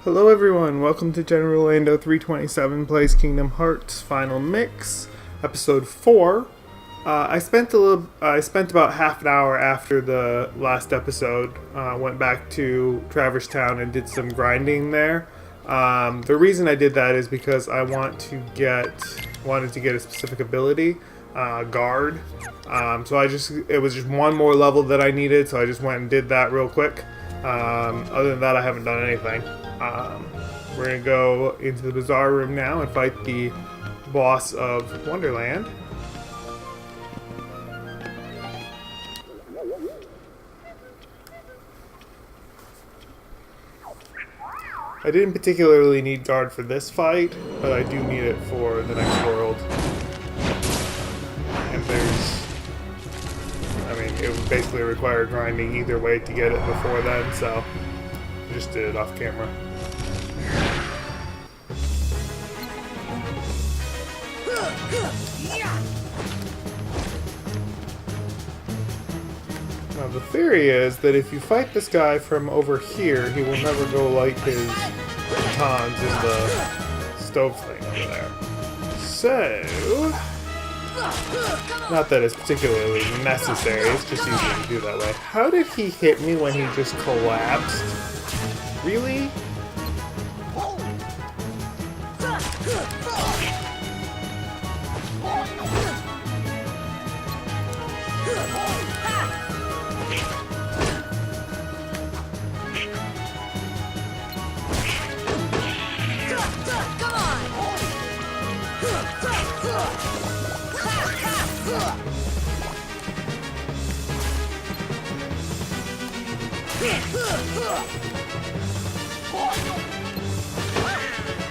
Hello everyone, welcome to General Lando 327 Plays Kingdom Hearts Final Mix, Episode 4. I spent about half an hour after the last episode, went back to Traverse Town and did some grinding there. The reason I did that is because I wanted to get a specific ability, Guard. It was just one more level that I needed, so I just went and did that real quick. Other than that, I haven't done anything. We're going to go into the Bazaar Room now and fight the boss of Wonderland. I didn't particularly need Guard for this fight, but I do need it for the next world. And it would basically require grinding either way to get it before then, so I just did it off camera. Now the theory is that if you fight this guy from over here, he will never go light his batons in the stove thing over there. So, not that it's particularly necessary, it's just easier to do that way. How did he hit me when he just collapsed? Really?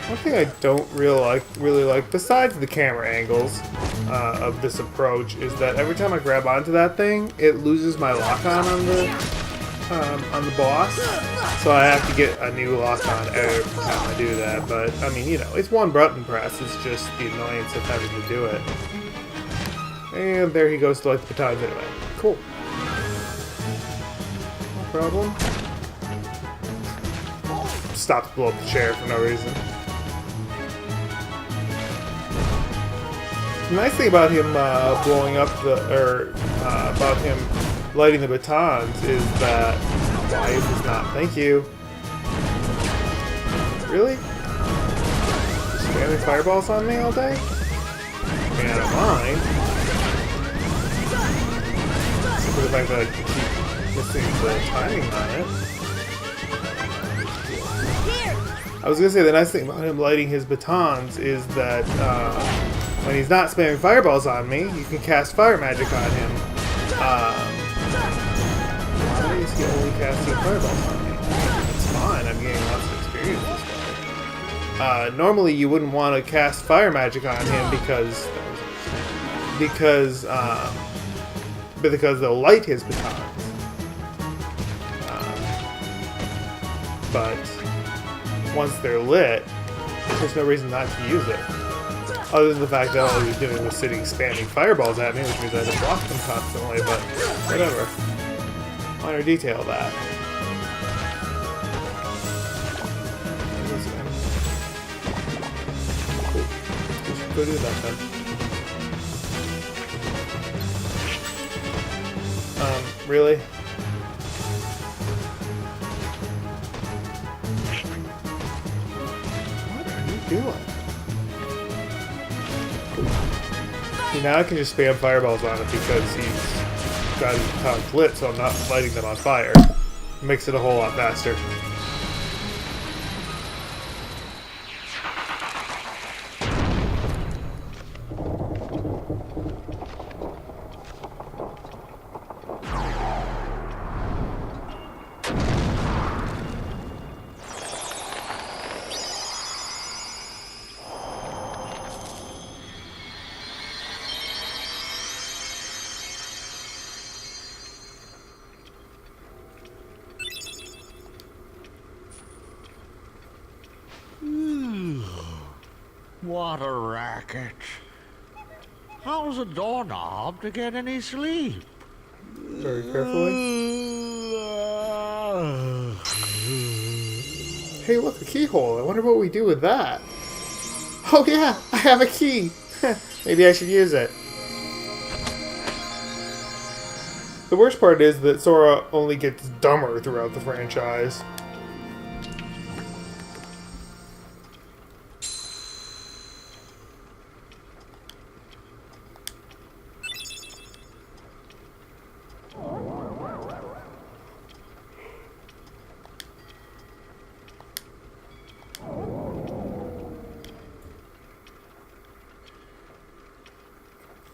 One thing I don't really like, besides the camera angles of this approach, is that every time I grab onto that thing, it loses my lock-on on the boss. So I have to get a new lock-on every time I do that. But I mean, it's one button press. It's just the annoyance of having to do it. And there he goes to light the batons anyway. Cool. No problem. Stops to blow up the chair for no reason. The nice thing about him blowing up about him lighting the batons is that, why is this not? Thank you. Really? Just spamming fireballs on me all day? I mean, I don't mind. Except for the fact that I keep missing the timing on it. I was gonna say the nice thing about him lighting his batons is that when he's not spamming fireballs on me, you can cast fire magic on him. Why is he only casting fireballs on me? It's fine, I'm getting lots of experience this way. Normally you wouldn't want to cast fire magic on him because they'll light his batons. But once they're lit, there's no reason not to use it. Other than the fact that all he was doing was sitting spamming fireballs at me, which means I had to block them constantly, but whatever. Minor detail that. Cool. Just go do that then. Really? What are you doing? See, now I can just spam fireballs on it because he's got his batons lit, so I'm not lighting them on fire. It makes it a whole lot faster. What a racket. How's a doorknob to get any sleep? Very carefully. Hey, look, a keyhole. I wonder what we do with that. Oh yeah, I have a key. Maybe I should use it. The worst part is that Sora only gets dumber throughout the franchise.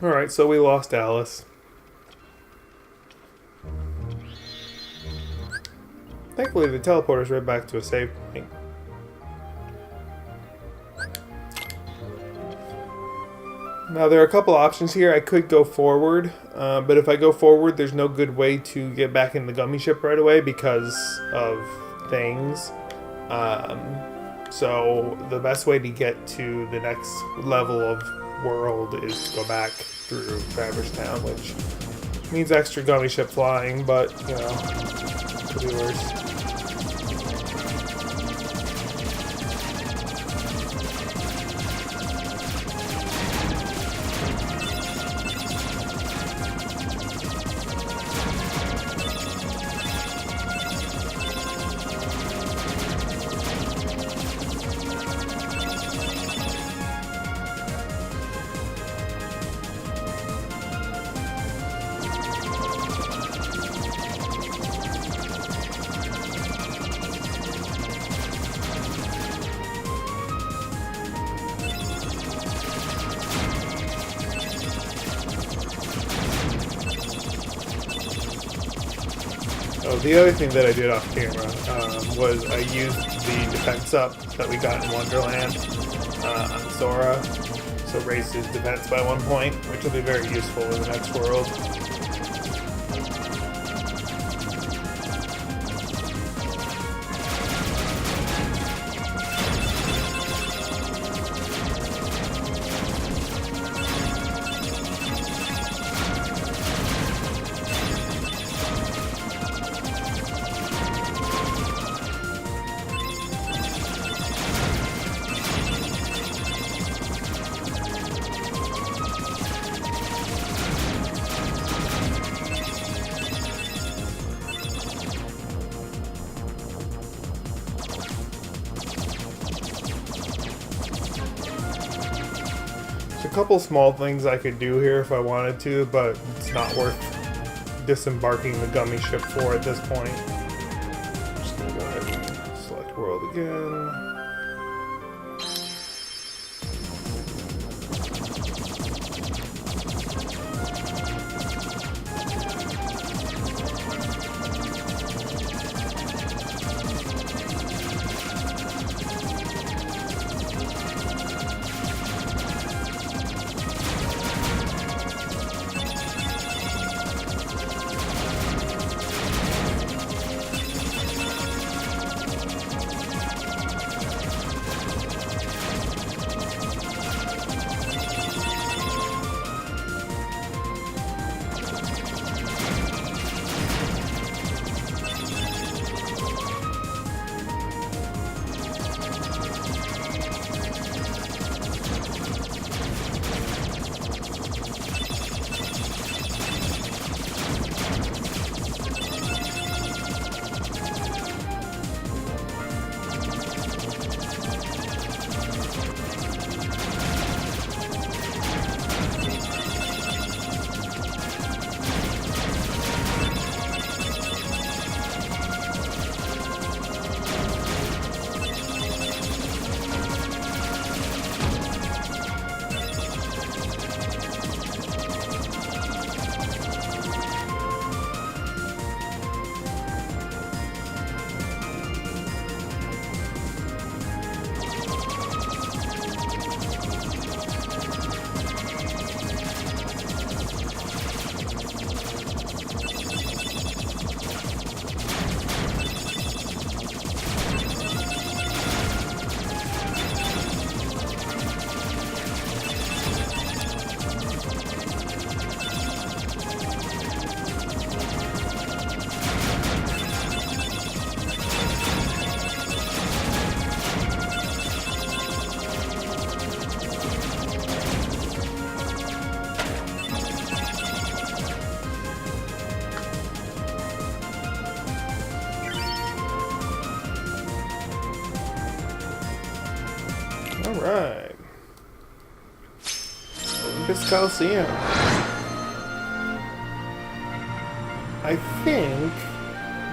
Alright, so we lost Alice. Thankfully, the teleporter's right back to a save point. Now, there are a couple options here. I could go forward, but if I go forward, there's no good way to get back in the gummy ship right away because of things. So, the best way to get to the next level of world is to go back through Traverse Town, which means extra gummy ship flying, but, you know, could be worse. Oh, the other thing that I did off camera was I used the defense up that we got in Wonderland on Sora, so raised his defense by 1 point, which will be very useful in the next world. A couple small things I could do here if I wanted to, but it's not worth disembarking the gummy ship for at this point. Just gonna go ahead and select world again. Alright. Olympus Coliseum. I think...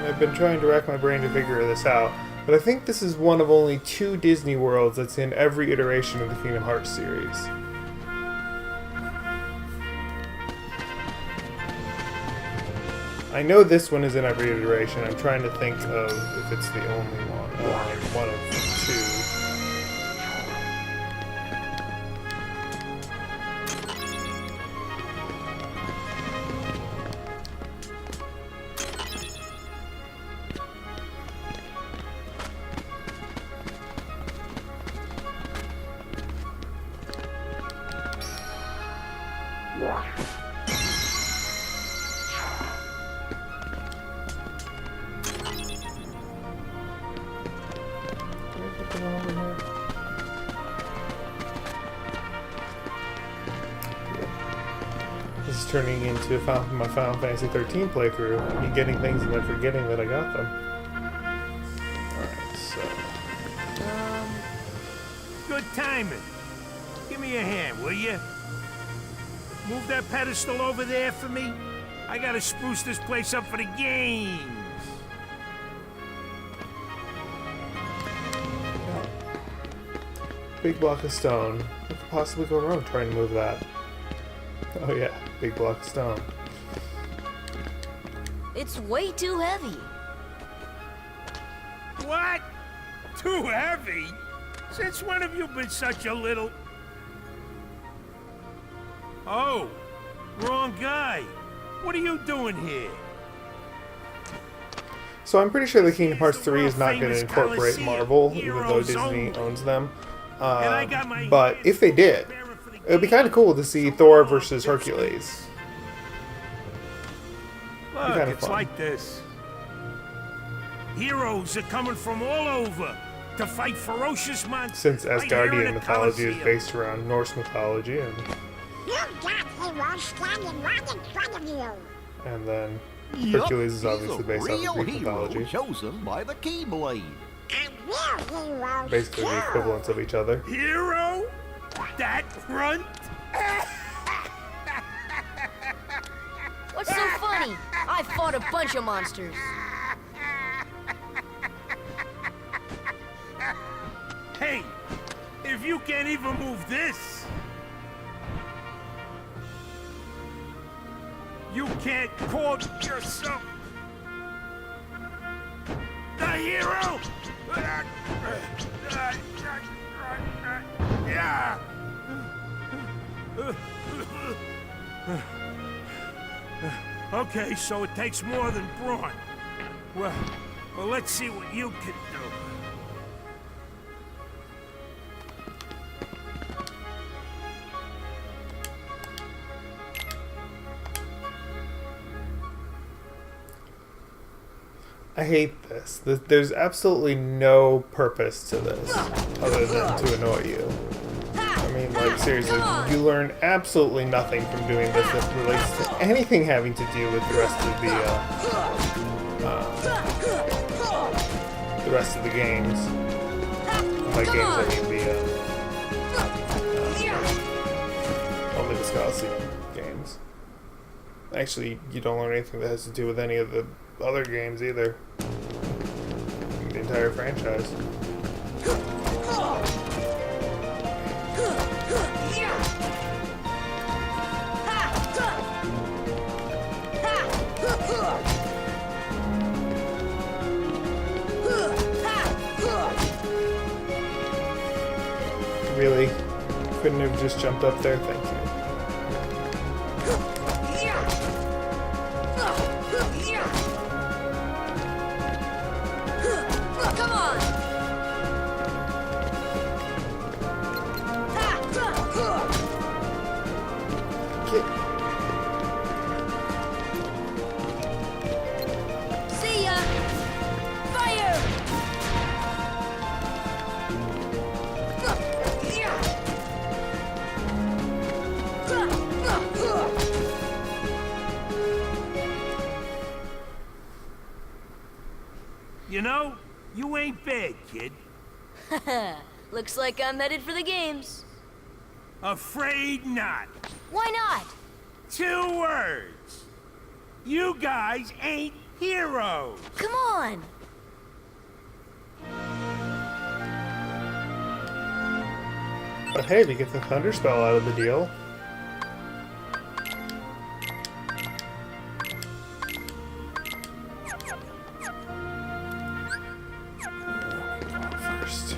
I've been trying to rack my brain to figure this out, but I think this is one of only 2 Disney Worlds that's in every iteration of the Kingdom Hearts series. I know this one is in every iteration. I'm trying to think of if it's the only one. One of 2. This is turning into my Final Fantasy 13 playthrough. Me getting things and then forgetting that I got them. Alright, so... Good timing. Give me a hand, will you? Move that pedestal over there for me. I gotta spruce this place up for the games. Big block of stone. What could possibly go wrong trying to move that? Oh yeah, big block of stone. It's way too heavy. What? Too heavy? Since when have you been such a little... Oh, wrong guy. What are you doing here? So I'm pretty sure the Kingdom Hearts 3 is not going to incorporate Marvel, even though Disney owns them. But if they did, it would be kind of cool to see Thor versus Hercules. Look, kinda it's fun. like this. Heroes are coming from all over to fight ferocious monsters. Since right here in Asgardian the mythology is Colosseum. based around Norse mythology, You've got heroes standing right in front of you. and then Yup, Hercules is he's obviously a based real off of Greek hero mythology. chosen by the Keyblade. And real heroes Basically the too. equivalents of each other. Hero? That runt? What's so funny? I fought a bunch of monsters. Hey, if you can't even move this, you can't call yourself the hero? Yeah. Okay, so it takes more than brawn. Well, let's see what you can do. I hate this. There's absolutely no purpose to this other than to annoy you. I mean, like, seriously, you learn absolutely nothing from doing this that relates to anything having to do with the rest of the games. By games, I mean the Olympus Coliseum games. Actually, you don't learn anything that has to do with any of the other games either. The entire franchise. Really? Couldn't have just jumped up there? Thank you. Come on! Get See ya! Fire! You know, you ain't bad, kid. Looks like I'm headed for the games. Afraid not. Why not? 2 words. You guys ain't heroes. Come on! But hey, we get the Thunder Spell out of the deal. First.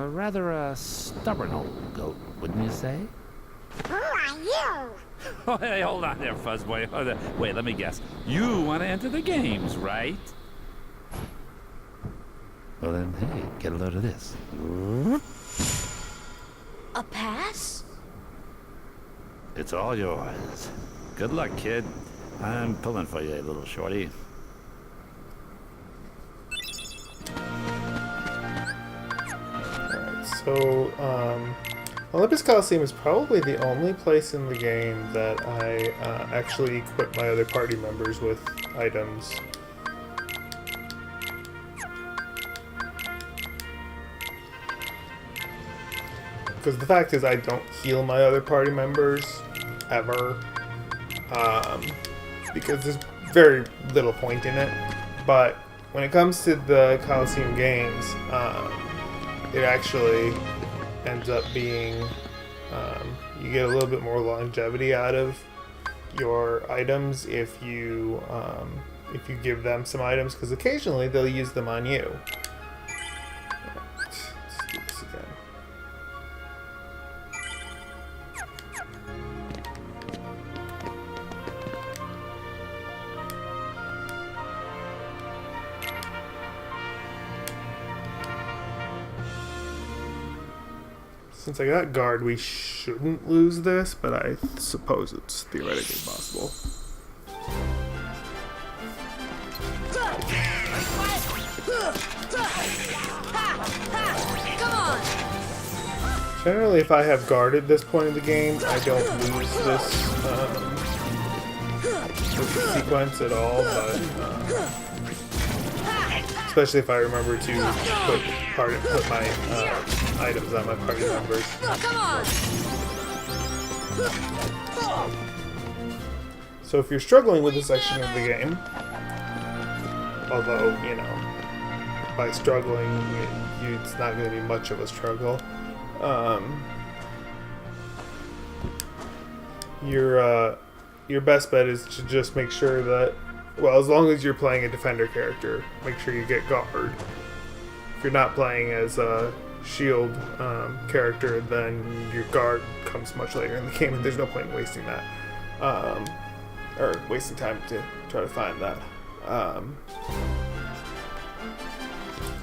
Rather a stubborn old goat, wouldn't you say? Who are you? Oh, hey, hold on there, Fuzzboy. Wait, let me guess. You want to enter the games, right? Well then, hey, get a load of this. A pass? It's all yours. Good luck, kid. I'm pulling for you, little shorty. Alright, so, Olympus Coliseum is probably the only place in the game that I actually equip my other party members with items. Because the fact is I don't heal my other party members, ever. Because there's very little point in it. But when it comes to the Coliseum games, it actually ends up being, you get a little bit more longevity out of your items if you give them some items, because occasionally they'll use them on you. Let's do this again. Since I got guard, we shouldn't lose this, but I suppose it's theoretically possible. Come on! Generally, if I have guard at this point in the game, I don't lose this sequence at all, but especially if I remember to put my items on my party members. Come on! So if you're struggling with this section of the game, although, you know, by struggling, it's not going to be much of a struggle, your best bet is to just make sure that, well, as long as you're playing a defender character, make sure you get guard. If you're not playing as a shield character, then your guard comes much later in the game, and there's no point in wasting that. Or wasting time to try to find that.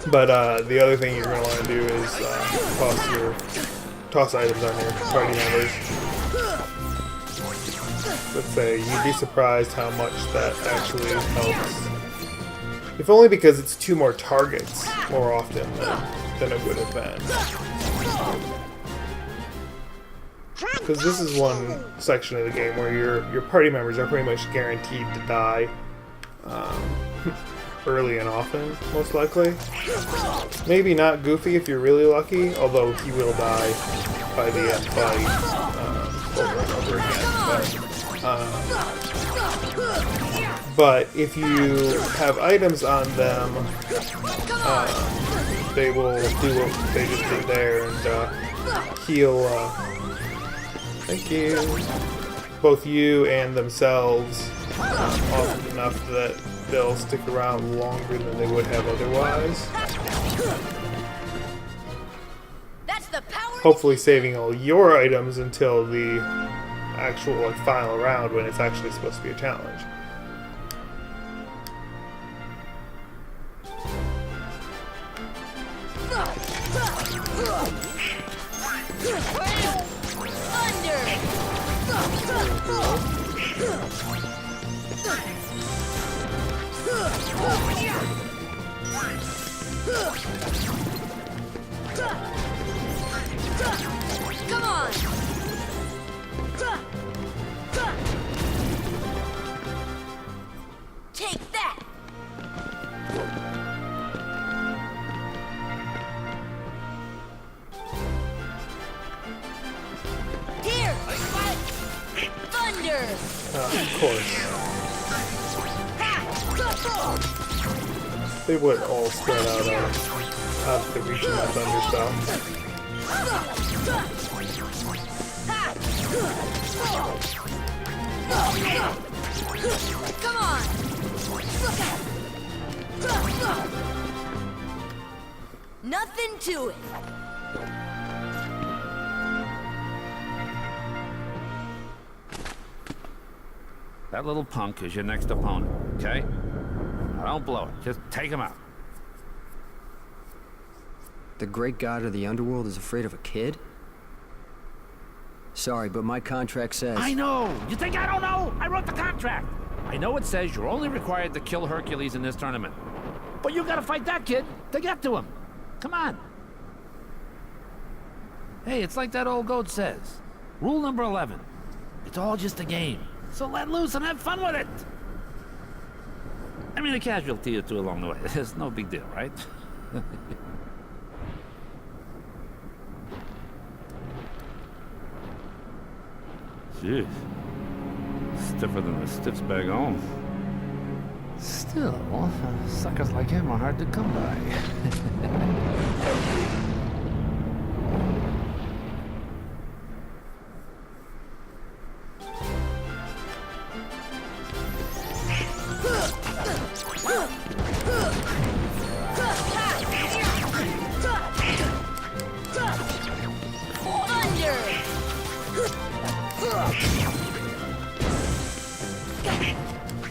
But the other thing you're going to want to do is toss items on your party members. Let's say you'd be surprised how much that actually helps. If only because it's 2 more targets more often than it would have been. Because this is one section of the game where your party members are pretty much guaranteed to die early and often, most likely. Maybe not Goofy if you're really lucky, although he will die by the end fight over and over again. But if you have items on them, they will do what they just did there and heal. Thank you. Both you and themselves often enough that they'll stick around longer than they would have otherwise. That's the power. Hopefully saving all your items until the actual final round when it's actually supposed to be a challenge. Come on! Thunder! Of course. They would all spread out out of the reach of my thunder spell. Come on! Nothing to it. That little punk is your next opponent, okay? Now don't blow it. Just take him out. The great god of the underworld is afraid of a kid? Sorry, but my contract says... I know! You think I don't know? I wrote the contract! I know it says you're only required to kill Hercules in this tournament. But you gotta fight that kid to get to him. Come on. Hey, it's like that old goat says. Rule number 11. It's all just a game. So let loose and have fun with it. I mean, a casualty or two along the way. It's no big deal, right? Jeez. Stiffer than the stiffs back home. Still, suckers like him are hard to come by.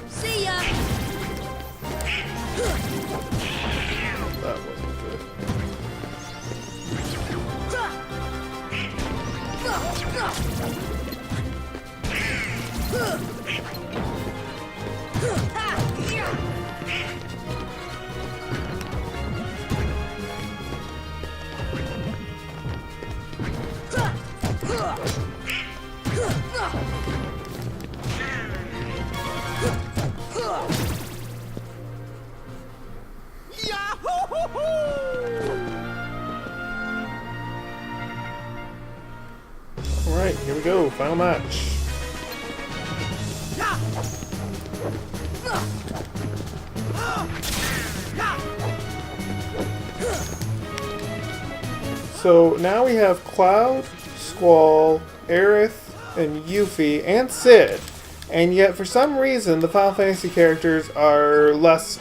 See ya! That wasn't good. Alright, here we go. Final match. So now we have Cloud, Squall, Aerith, and Yuffie, and Sid. And yet, for some reason, the Final Fantasy characters are less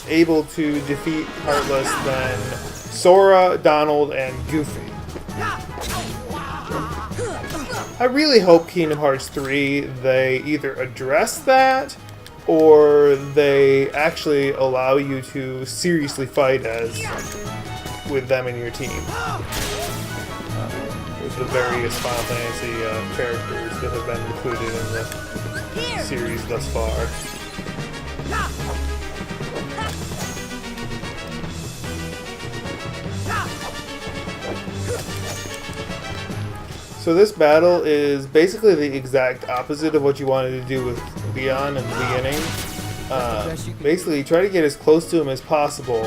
able to defeat Heartless than Sora, Donald, and Goofy. I really hope Kingdom Hearts 3, they either address that, or they actually allow you to seriously fight with them in your team. With the various Final Fantasy characters that have been included in the series thus far. So this battle is basically the exact opposite of what you wanted to do with Leon in the beginning. Basically, try to get as close to him as possible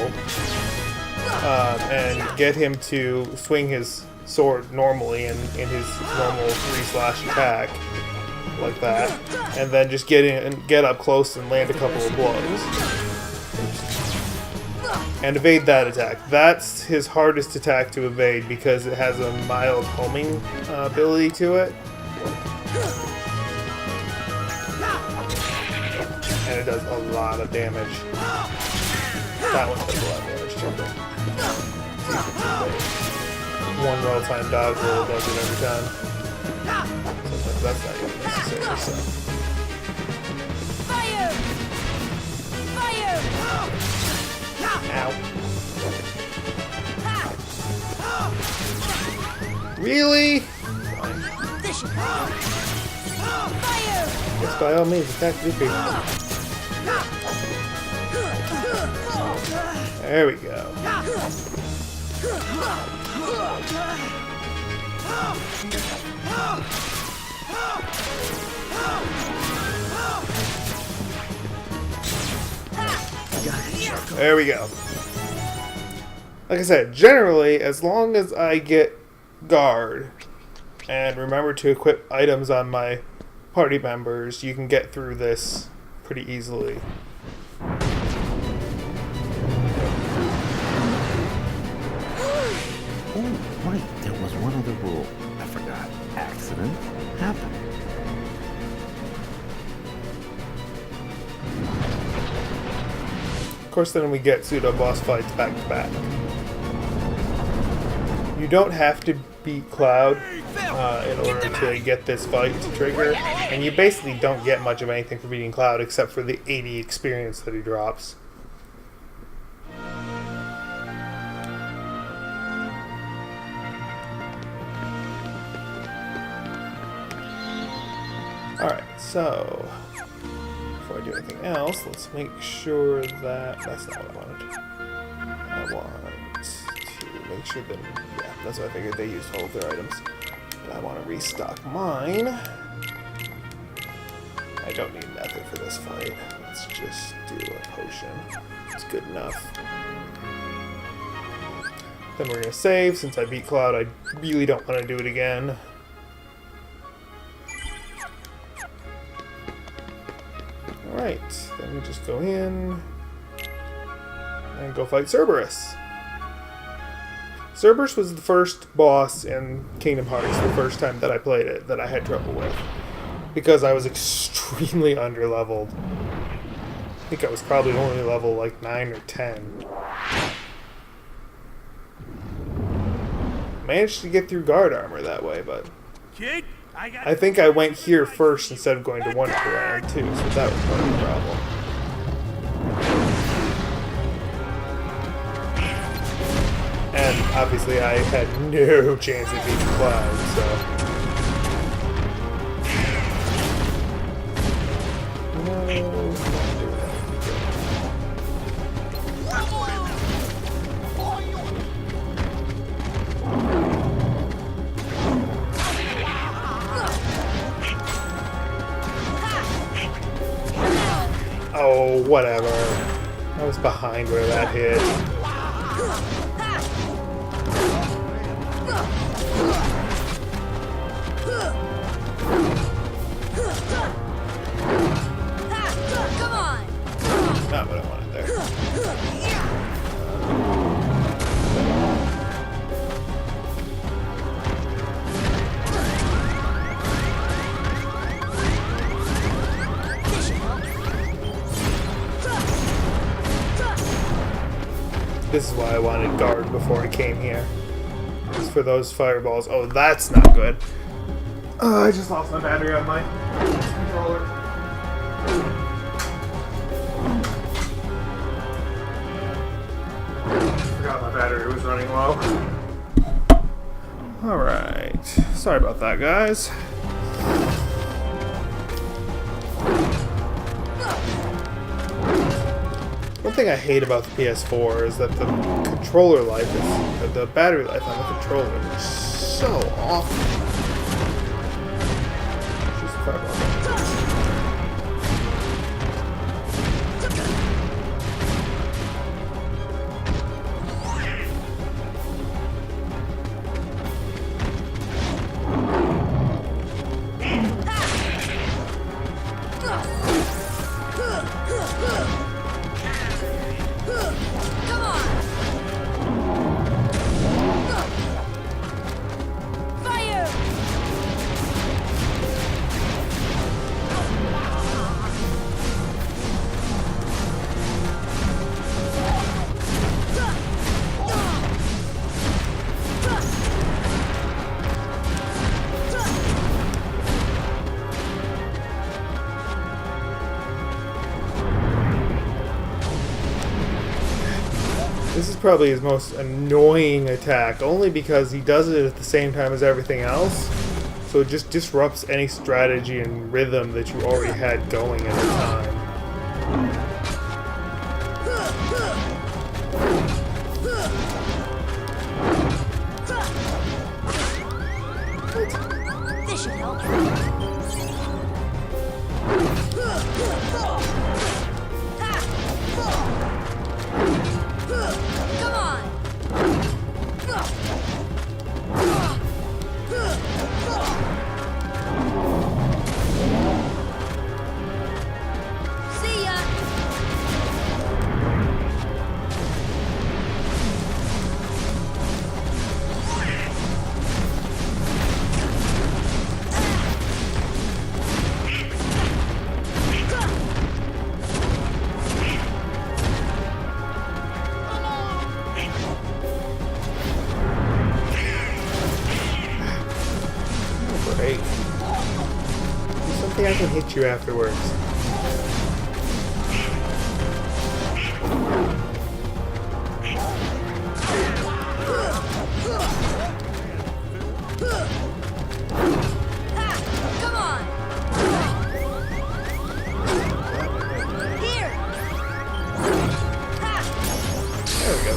and get him to swing his sword normally in his normal 3-slash attack, like that, and then just get up close and land a couple of blows. And evade that attack. That's his hardest attack to evade because it has a mild homing ability to it. And it does a lot of damage. That one does a lot of damage too. One well-timed dodge roll does it every time. Sometimes that's not even necessary, so. Fire! Fire! Ow. Really? This should fire! Yes, by all means, attack Goofy. There we go. There we go. Like I said, generally, as long as I get guard, And remember to equip items on my party members. You can get through this pretty easily. Oh, right. There was one other rule. I forgot. Accident happened. Of course, then we get pseudo boss fights back to back. You don't have to beat Cloud in order to get this fight to trigger, and you basically don't get much of anything for beating Cloud except for the 80 experience that he drops. Alright, so before I do anything else, let's make sure that that's not what I wanted. I want to make sure that, yeah, that's what I figured, they used all of their items. But I want to restock mine. I don't need nothing for this fight. Let's just do a potion. It's good enough. Then we're going to save. Since I beat Cloud, I really don't want to do it again. Alright, then we just go in and go fight Cerberus. Cerberus was the first boss in Kingdom Hearts the first time that I played it that I had trouble with. Because I was extremely underleveled. I think I was probably only level like 9 or 10. Managed to get through guard armor that way, but Kid, I think I went here first instead of going to Wonderland too, so that was part of the problem. And obviously I had no chance of beating Cloud, so... Oh, whatever. I was behind where that hit. Come on! Not what I wanted there. This is why I wanted guard before I came here. Just for those fireballs. Oh, that's not good. I just lost my battery on my controller. Forgot my battery was running low. Alright. Sorry about that, guys. One thing I hate about the PS4 is that the controller life is, the battery life on the controller is so awful. Just fireball. Come on! Fire! This is probably his most annoying attack, only because he does it at the same time as everything else. So it just disrupts any strategy and rhythm that you already had going at the time. This should help. Come on! Something I can hit you afterwards. Come on! Here! There we go.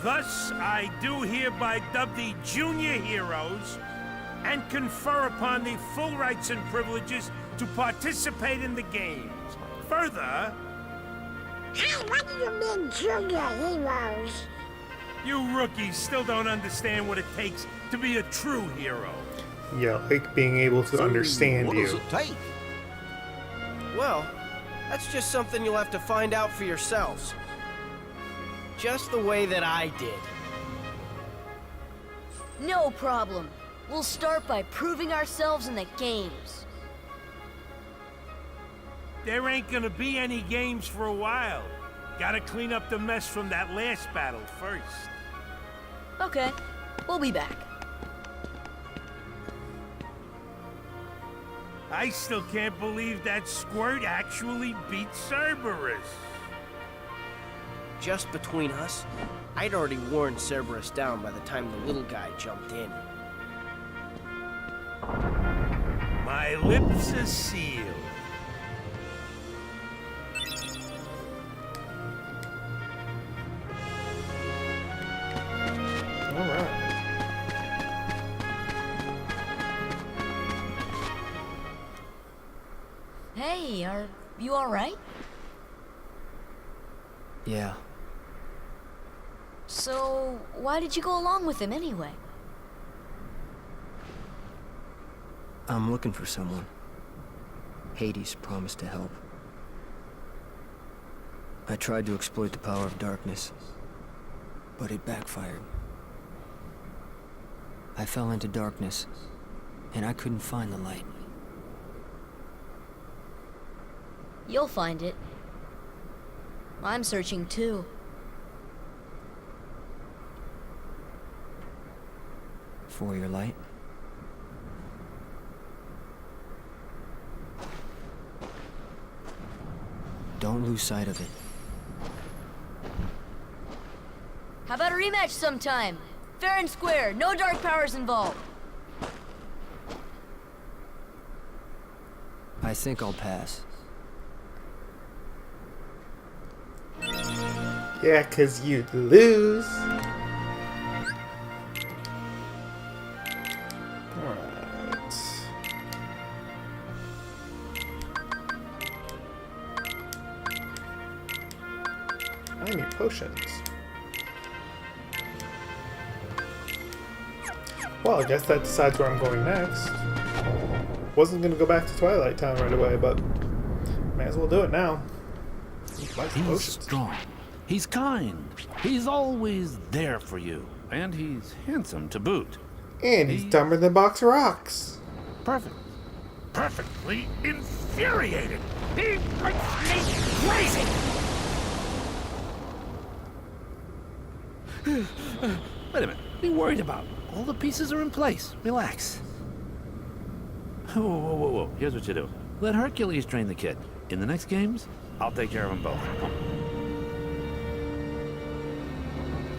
Thus, I do hereby dub thee junior heroes and confer upon thee full rights and privileges to participate in the games. Further, Hey, what do you mean, junior heroes? you rookies still don't understand what it takes to be a true hero. Yeah, like being able to understand What does you. it take? Well, that's just something you'll have to find out for yourselves. Just the way that I did. No problem. We'll start by proving ourselves in the games. There ain't gonna be any games for a while. Gotta clean up the mess from that last battle first. Okay, we'll be back. I still can't believe that Squirt actually beat Cerberus. Just between us, I'd already worn Cerberus down by the time the little guy jumped in. My lips are sealed. Alright. Hey, are you alright? Yeah. So, why did you go along with him anyway? I'm looking for someone. Hades promised to help. I tried to exploit the power of darkness, but it backfired. I fell into darkness, and I couldn't find the light. You'll find it. I'm searching too. For your light? Don't lose sight of it. How about a rematch sometime? Fair and square, no dark powers involved. I think I'll pass. Yeah, 'cause you'd lose. Alright. I need potions. Well, I guess that decides where I'm going next. Wasn't gonna go back to Twilight Town right away, but may as well do it now. Like He's potions. strong. He's kind. He's always there for you. And he's handsome to boot. And he's dumber than Box of Rocks. Perfect. Perfectly infuriated. He makes me crazy. Wait a minute. What are you worried about? All the pieces are in place. Relax. Whoa, whoa, whoa, whoa. Here's what you do. Let Hercules train the kid. In the next games, I'll take care of them both.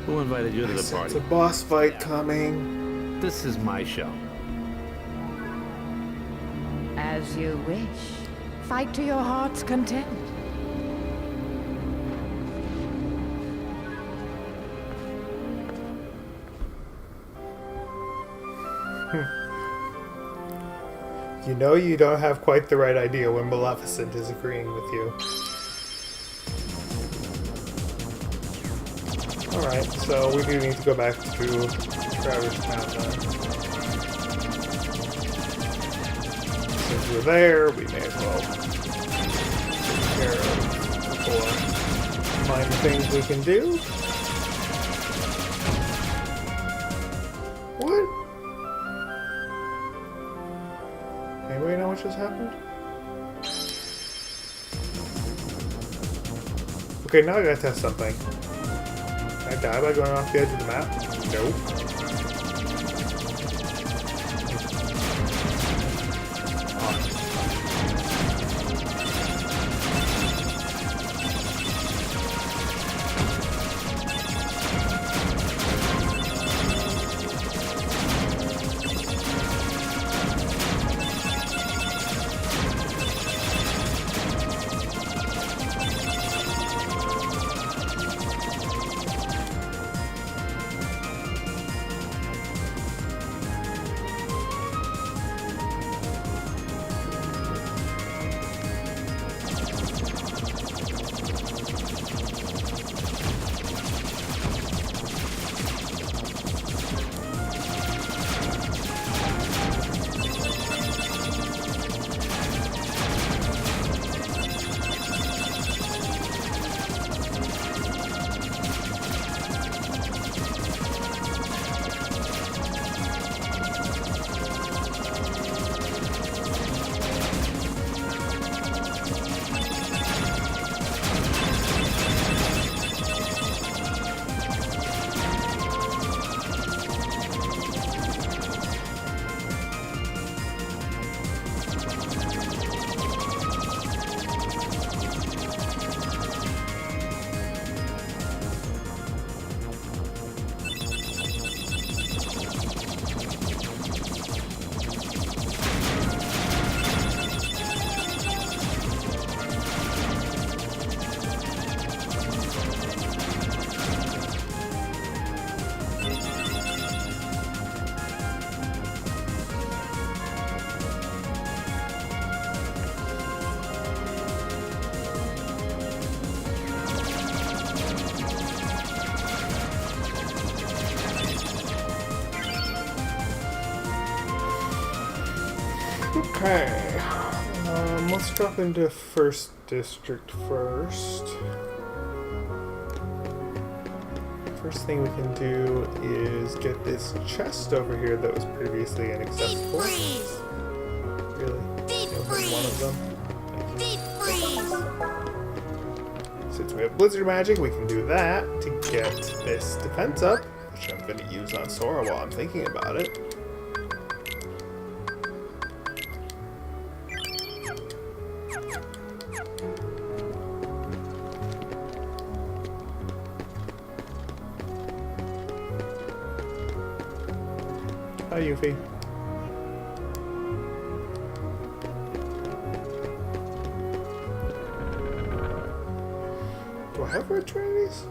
Who invited you to the It's party? a boss fight coming. This is my show. As you wish. Fight to your heart's content. You know you don't have quite the right idea when Maleficent is agreeing with you. Alright, so we do need to go back to Traverse Town then. Since we're there, we may as well take care of a couple of minor things we can do. What? Anybody know what just happened? Okay, now I gotta test something. Can I die by going off the edge of the map? Nope. Okay, let's drop into First District first. First thing we can do is get this chest over here that was previously inaccessible. Really? One of them? Since we have Blizzard Magic, we can do that to get this defense up, which I'm going to use on Sora while I'm thinking about it. Hi, Yuffie. Do I have red trinities?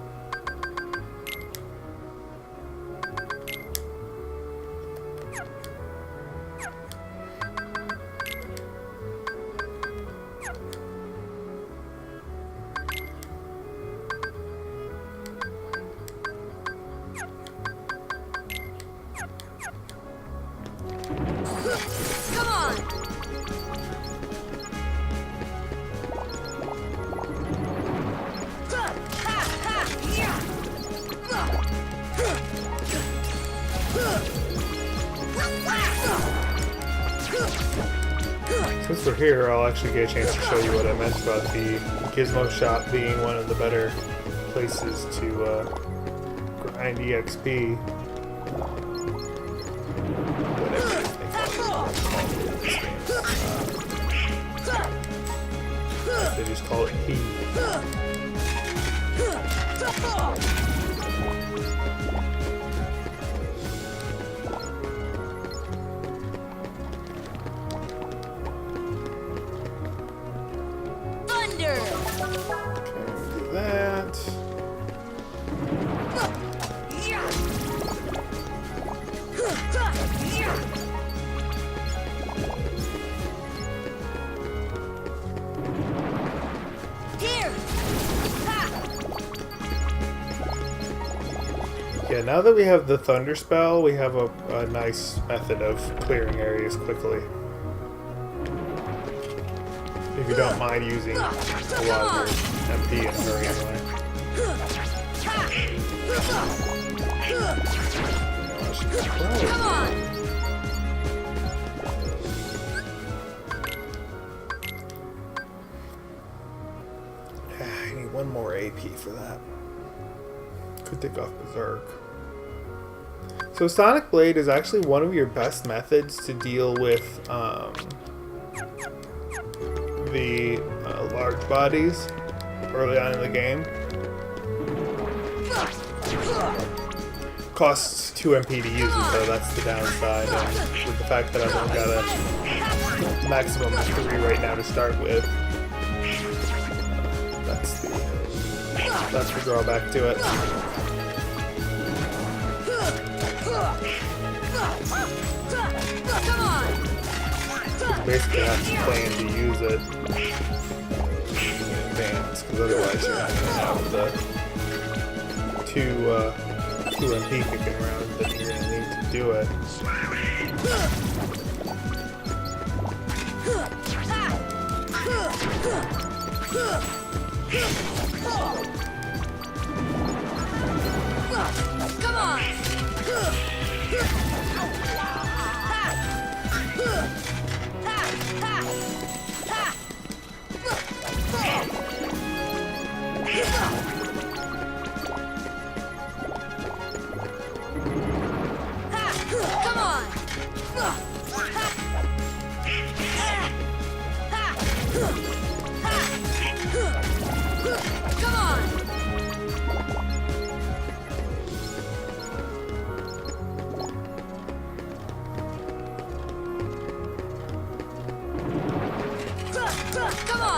Since we're here, I'll actually get a chance to show you what I meant about the Gizmo Shop being one of the better places to grind EXP. Whatever it is they call it. They just call it P. Yeah, now that we have the Thunder Spell, we have a nice method of clearing areas quickly. you don't mind using a lot of your MP in a hurry anyway. Come on! I need one more AP for that. Could take off Berserk. So Sonic Blade is actually one of your best methods to deal with the large bodies early on in the game. Costs 2 MP to use it, so that's the downside. And with the fact that I've only got a maximum of 3 right now to start with, that's the drawback to it. Come on! Basically have to plan to use it in advance, because otherwise you're not going to have the 2 MP kicking around that you're going to need to do it. Come on! Come on! Come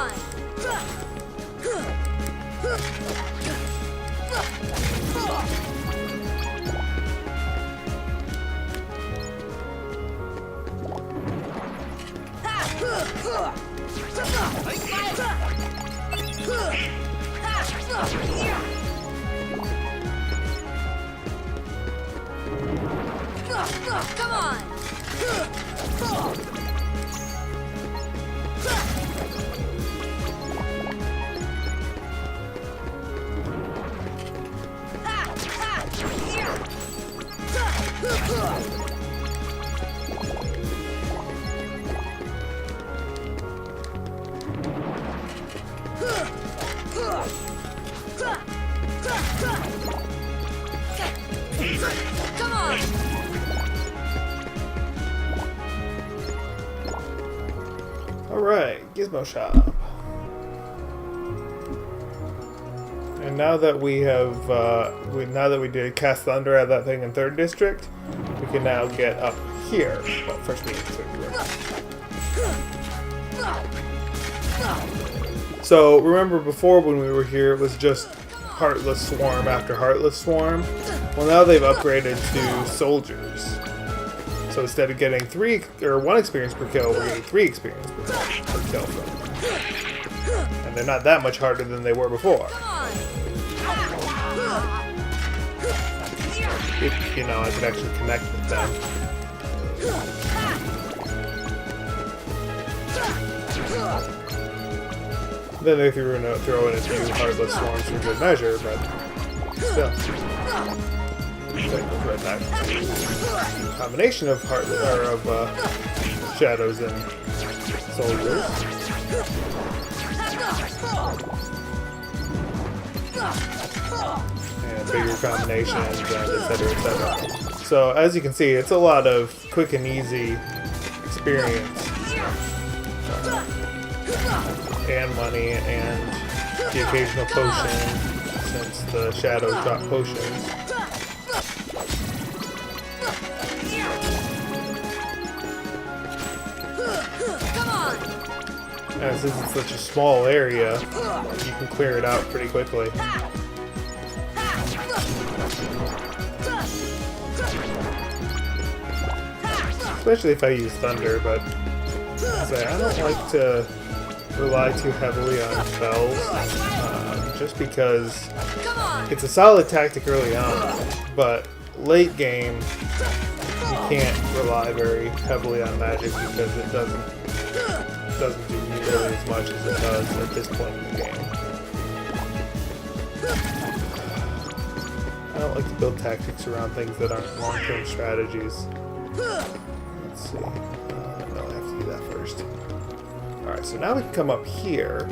on! Come on! Come on! Come on! Alright, Gizmo Shop. And now that we have, now that we did Cast Thunder at that thing in 3rd District, we can now get up here. Well, first we need to So, remember before when we were here, it was just Heartless Swarm after Heartless Swarm? Well, now they've upgraded to Soldiers. So instead of getting 1 experience per kill, we're getting 3 experience per kill from them. And they're not that much harder than they were before. If, I could actually connect with them. Then they threw in a few Heartless Swarms for good measure, but still. That goes right back to a combination of Shadows and Soldiers. And bigger combinations, and etc., etc. So, as you can see, it's a lot of quick and easy experience. And money, and the occasional potion, since the Shadows drop potions. And since it's such a small area, you can clear it out pretty quickly. Especially if I use Thunder, but I don't like to rely too heavily on spells, just because it's a solid tactic early on, but late game you can't rely very heavily on magic because it doesn't do nearly as much as it does at this point in the game. I don't like to build tactics around things that aren't long-term strategies. Let's see. No, I have to do that first. Alright, so now we can come up here.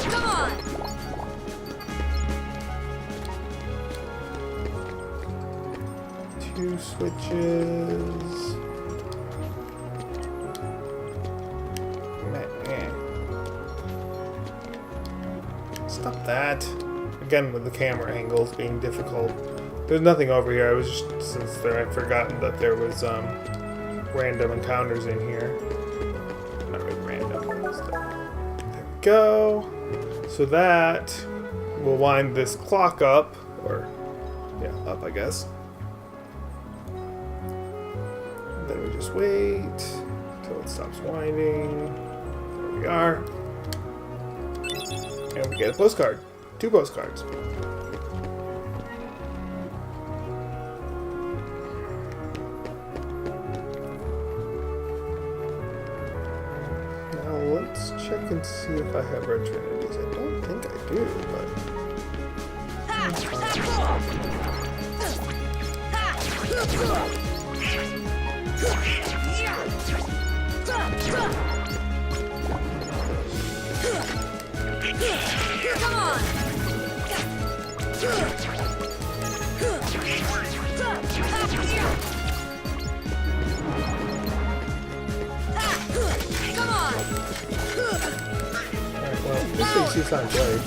Come on! Two switches. Meh. Stop that. Again, with the camera angles being difficult. There's nothing over here. I was just, since there, I'd forgotten that there was random encounters in here. Not really random. There we go. So that will wind this clock up, or yeah, up I guess. Then we just wait until it stops winding. There we are. And we get a postcard. 2 postcards. Now let's check and see if I have Red Trinities. I don't think I do, but... Come on! Come on! Alright, well, this thing's too Sonic Blade.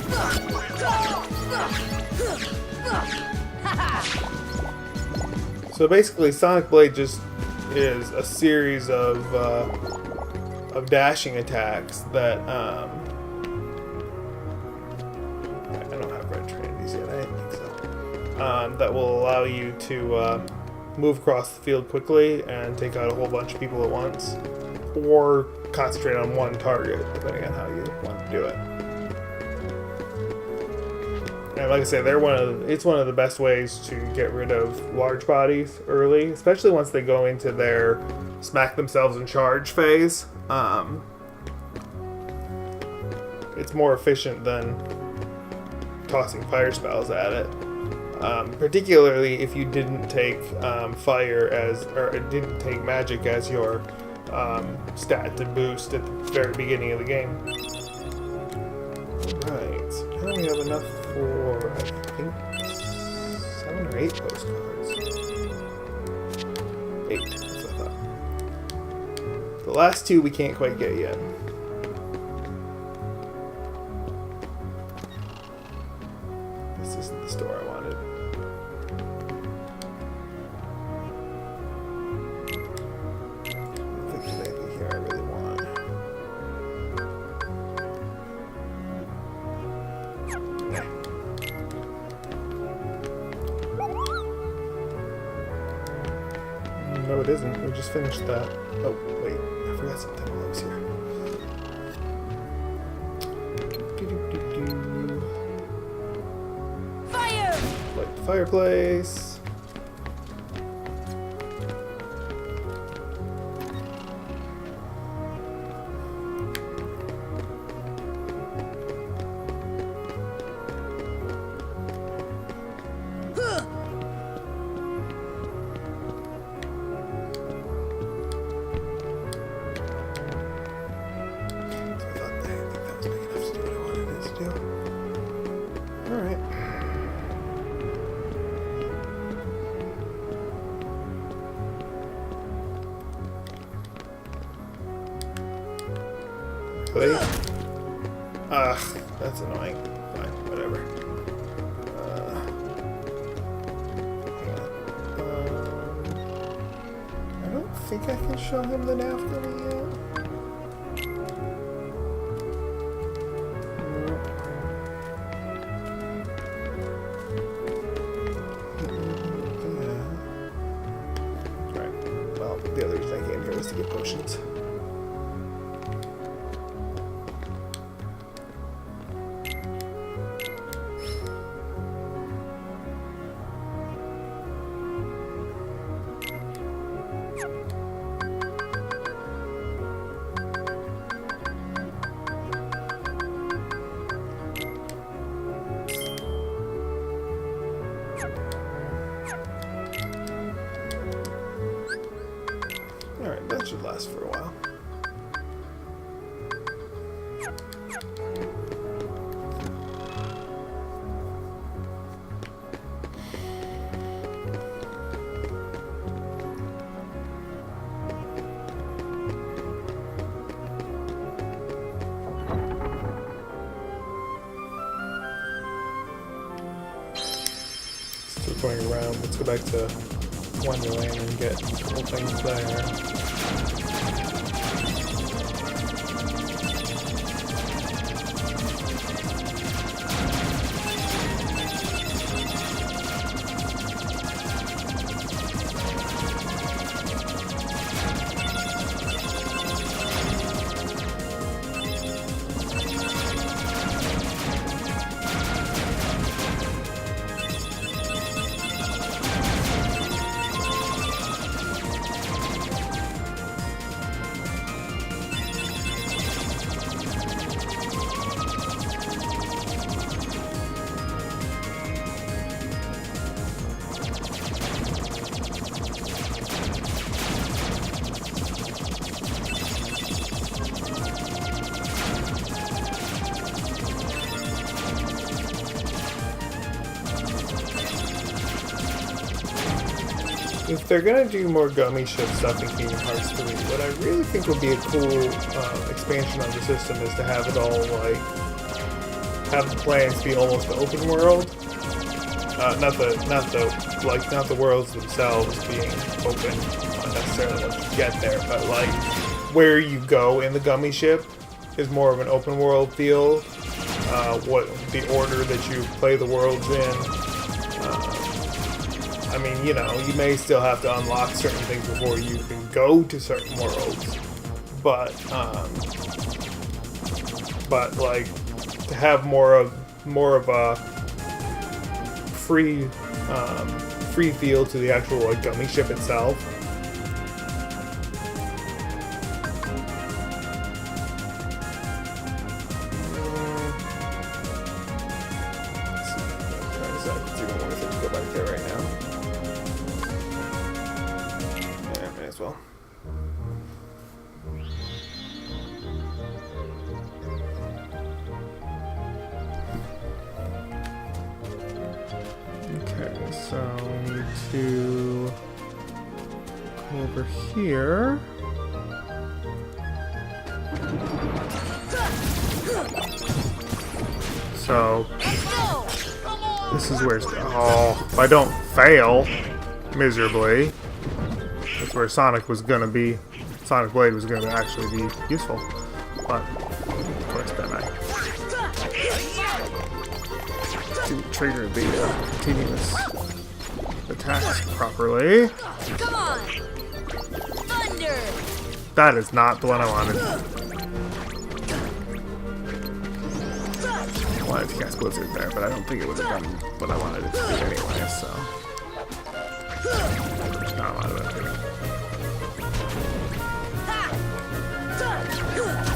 So basically, Sonic Blade just is a series of dashing attacks that I don't have Red Trinities yet. I didn't think so. That will allow you to move across the field quickly and take out a whole bunch of people at once, or concentrate on one target, depending on how you want to do it. And like I said, it's one of the best ways to get rid of large bodies early, especially once they go into their smack themselves and charge phase. It's more efficient than tossing fire spells at it. Particularly if you didn't take didn't take magic as your stat to boost at the very beginning of the game. Right, so now we have enough for, I think, 7 or 8 postcards. 8, that's what I thought. The last 2 we can't quite get yet. This isn't the store I wanted. I think there's anything here I really want. No, it isn't. We just finished that. Oh, wait. I forgot something while I was here. Fire! Light the fireplace. Alright. Really? Ugh, that's annoying. Fine, whatever. Hang on. I don't think I can show him the napkin yet. to get potions. Alright, that should last for a while. Still going around, let's go back to Wonderland and get a couple things there. If they're gonna do more gummy ship stuff in Kingdom Hearts 3, what I really think would be a cool expansion on the system is to have it all like have the plans be almost the open world. Not the worlds themselves being open, not necessarily once you get there, but like where you go in the gummy ship is more of an open world feel. What the order that you play the worlds in. I mean, you know, you may still have to unlock certain things before you can go to certain worlds, but like to have more of a free feel to the actual like gummy ship itself. Go back there right now. As well. Okay, so we need to go over here. So this is where if I don't fail miserably, that's where Sonic was gonna be. Sonic Blade was gonna actually be useful, but of course then I didn't trigger the continuous attacks properly. Come on! Thunder! That is not the one I wanted. I wanted to cast Blizzard there, but I don't think it would have done what I wanted it to do anyway, so. Not a lot of that too.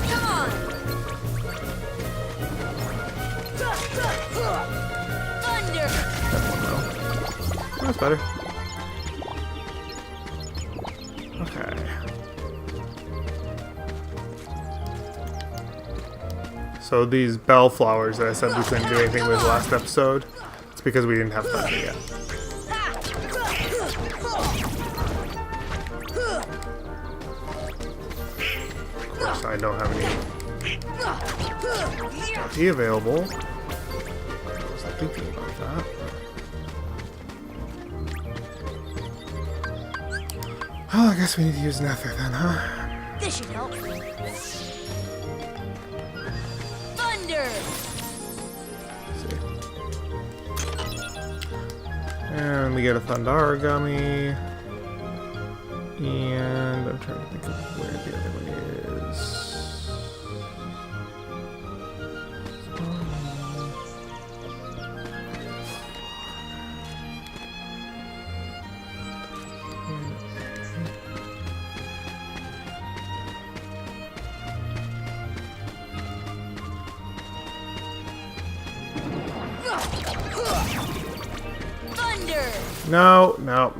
Come on! Thunder! That one though. That's better. Okay. So these bellflowers that I said we couldn't do anything with last episode, it's because we didn't have thunder yet. Of course, I don't have any LP available. I was thinking about that. Well, I guess we need to use Nether then, huh? This should help. Thunder! And we get a Thundara gummy. And I'm trying to think of where the other one is. Thunder! No, Matt.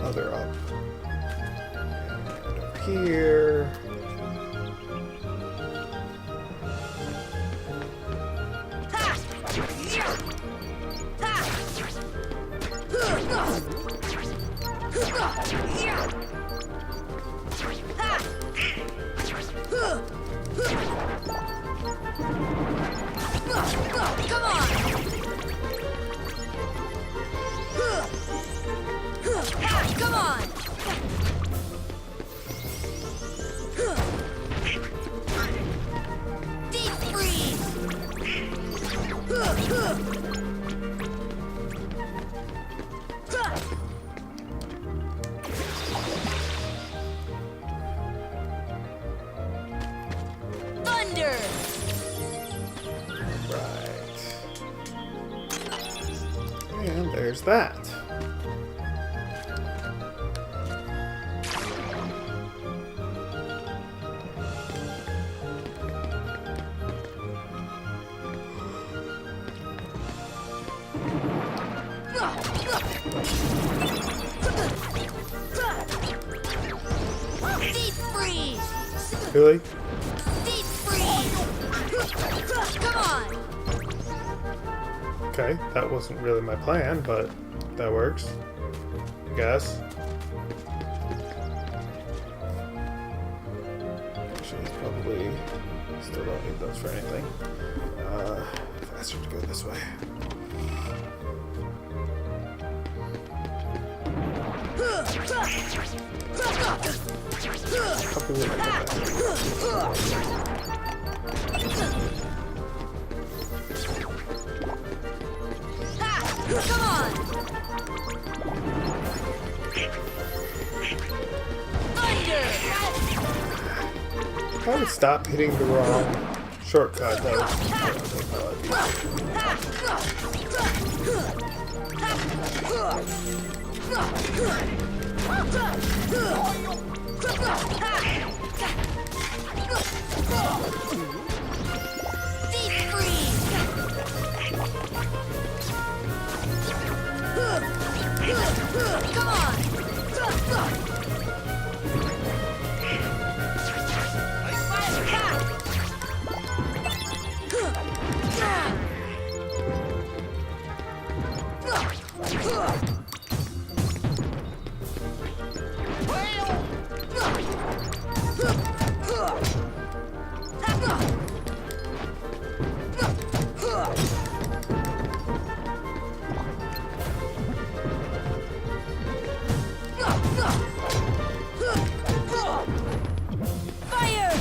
Other up. And over here. Come on! Come on! Deep freeze! Thunder! Right. And there's that. Deep freeze! Really? Deep freeze! Come on! Okay, that wasn't really my plan, but that works. I guess. Actually, probably still don't need those for anything. Faster to go this way. Probably like that. Come on! Thunder! If I would stop hitting the wrong shortcut, that would Deep freeze! Come on! Fire!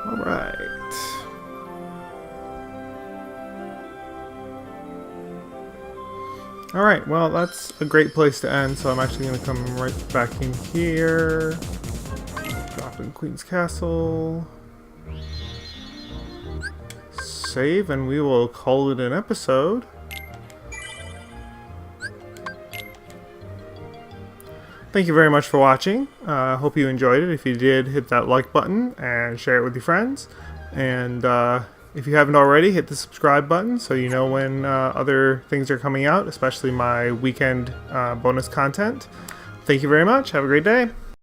All right. All right. Well, that's a great place to end. So I'm actually going to come right back in here. Drop in Queen's Castle. Save, and we will call it an episode. Thank you very much for watching. Hope you enjoyed it. If you did, hit that like button and share it with your friends. And if you haven't already, hit the subscribe button so you know when other things are coming out, especially my weekend bonus content. Thank you very much. Have a great day.